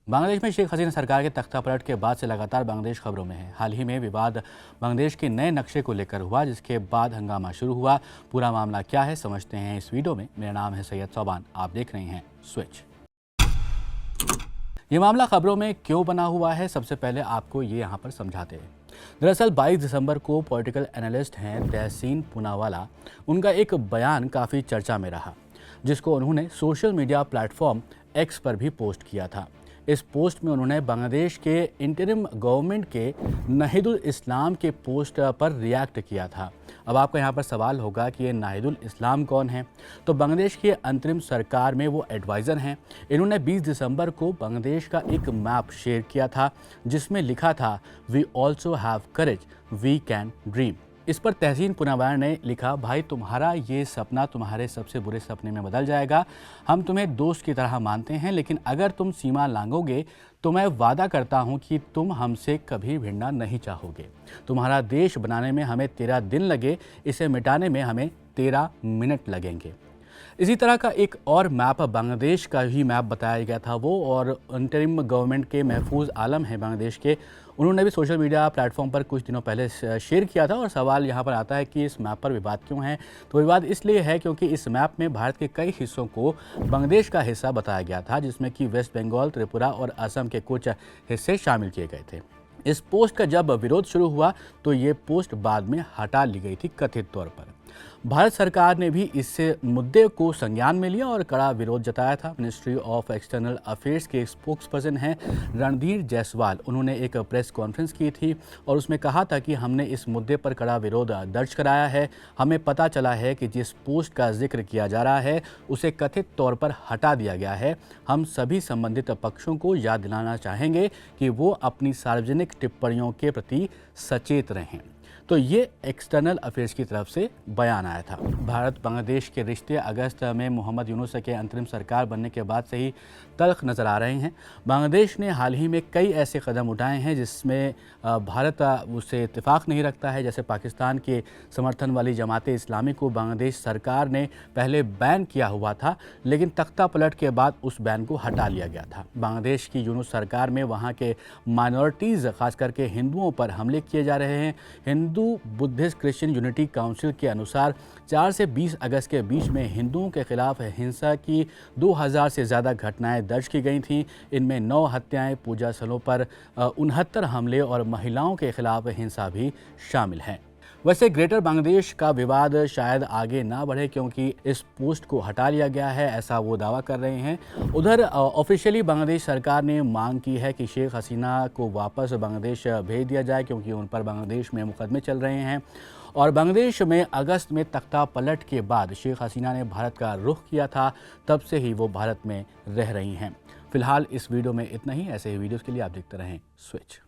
बांग्लादेश में शेख हसीना सरकार के तख्तापलट के बाद से लगातार बांग्लादेश खबरों में है। हाल ही में विवाद बांग्लादेश के नए नक्शे को लेकर हुआ, जिसके बाद हंगामा शुरू हुआ। पूरा मामला क्या है समझते हैं इस वीडियो में। मेरा नाम है सैयद सोबान, आप देख रहे हैं स्विच। ये मामला खबरों में क्यों बना हुआ है, सबसे पहले आपको ये यहाँ पर समझाते हैं। दरअसल 22 दिसंबर को पॉलिटिकल एनालिस्ट हैं तहसीन पूनावाला, उनका एक बयान काफ़ी चर्चा में रहा, जिसको उन्होंने सोशल मीडिया प्लेटफॉर्म एक्स पर भी पोस्ट किया था। इस पोस्ट में उन्होंने बांग्लादेश के इंटरिम गवर्नमेंट के नाहिदुल इस्लाम के पोस्ट पर रिएक्ट किया था। अब आपका यहाँ पर सवाल होगा कि ये नाहिदुल इस्लाम कौन है? तो बांग्लादेश की अंतरिम सरकार में वो एडवाइज़र हैं। इन्होंने 20 दिसंबर को बांग्लादेश का एक मैप शेयर किया था, जिसमें लिखा था, we also have courage, we can dream. इस पर तहसीन पूनावाला ने लिखा, भाई तुम्हारा ये सपना तुम्हारे सबसे बुरे सपने में बदल जाएगा। हम तुम्हें दोस्त की तरह मानते हैं, लेकिन अगर तुम सीमा लांघोगे तो मैं वादा करता हूं कि तुम हमसे कभी भिड़ना नहीं चाहोगे। तुम्हारा देश बनाने में हमें 13 दिन लगे, इसे मिटाने में हमें 13 मिनट लगेंगे। इसी तरह का एक और मैप बांग्लादेश का ही मैप बताया गया था वो, और इंटरिम गवर्नमेंट के महफूज आलम हैं बांग्लादेश के, उन्होंने भी सोशल मीडिया प्लेटफॉर्म पर कुछ दिनों पहले शेयर किया था। और सवाल यहाँ पर आता है कि इस मैप पर विवाद क्यों है? तो विवाद इसलिए है क्योंकि इस मैप में भारत के कई हिस्सों को बांग्लादेश का हिस्सा बताया गया था, जिसमें कि वेस्ट बंगाल, त्रिपुरा और असम के कुछ हिस्से शामिल किए गए थे। इस पोस्ट का जब विरोध शुरू हुआ तो ये पोस्ट बाद में हटा ली गई थी कथित तौर पर। भारत सरकार ने भी इस मुद्दे को संज्ञान में लिया और कड़ा विरोध जताया था। मिनिस्ट्री ऑफ एक्सटर्नल अफेयर्स के स्पोक्सपर्सन हैं रणधीर जायसवाल, उन्होंने एक प्रेस कॉन्फ्रेंस की थी और उसमें कहा था कि हमने इस मुद्दे पर कड़ा विरोध दर्ज कराया है। हमें पता चला है कि जिस पोस्ट का जिक्र किया जा रहा है उसे कथित तौर पर हटा दिया गया है। हम सभी संबंधित पक्षों को याद दिलाना चाहेंगे कि वो अपनी सार्वजनिक टिप्पणियों के प्रति सचेत रहें। तो ये एक्सटर्नल अफेयर्स की तरफ से बयान आया था। भारत बांग्लादेश के रिश्ते अगस्त में मोहम्मद यूनुस के अंतरिम सरकार बनने के बाद से ही तल्ख नज़र आ रहे हैं। बांग्लादेश ने हाल ही में कई ऐसे कदम उठाए हैं जिसमें भारत उससे इत्तेफाक नहीं रखता है। जैसे पाकिस्तान के समर्थन वाली जमात इस्लामी को बांग्लादेश सरकार ने पहले बैन किया हुआ था, लेकिन तख्ता पलट के बाद उस बैन को हटा लिया गया था। बांग्लादेश की यूनुस सरकार में वहाँ के माइनॉरिटीज़, खास करके हिंदुओं पर हमले किए जा रहे हैं। Hindu Buddhist Christian unity council के अनुसार 4 से 20 अगस्त के बीच में हिंदुओं के खिलाफ हिंसा की 2000 से ज़्यादा घटनाएं दर्ज की गई थीं। इनमें 9 हत्याएं, पूजा स्थलों पर 69 हमले और महिलाओं के खिलाफ हिंसा भी शामिल हैं। वैसे ग्रेटर बांग्लादेश का विवाद शायद आगे ना बढ़े क्योंकि इस पोस्ट को हटा लिया गया है, ऐसा वो दावा कर रहे हैं। उधर ऑफिशियली बांग्लादेश सरकार ने मांग की है कि शेख हसीना को वापस बांग्लादेश भेज दिया जाए, क्योंकि उन पर बांग्लादेश में मुकदमे चल रहे हैं। और बांग्लादेश में अगस्त में तख्ता पलट के बाद शेख हसीना ने भारत का रुख किया था, तब से ही वो भारत में रह रही हैं। फिलहाल इस वीडियो में इतना ही। ऐसे ही वीडियोज़ के लिए आप देखते रहें स्विच।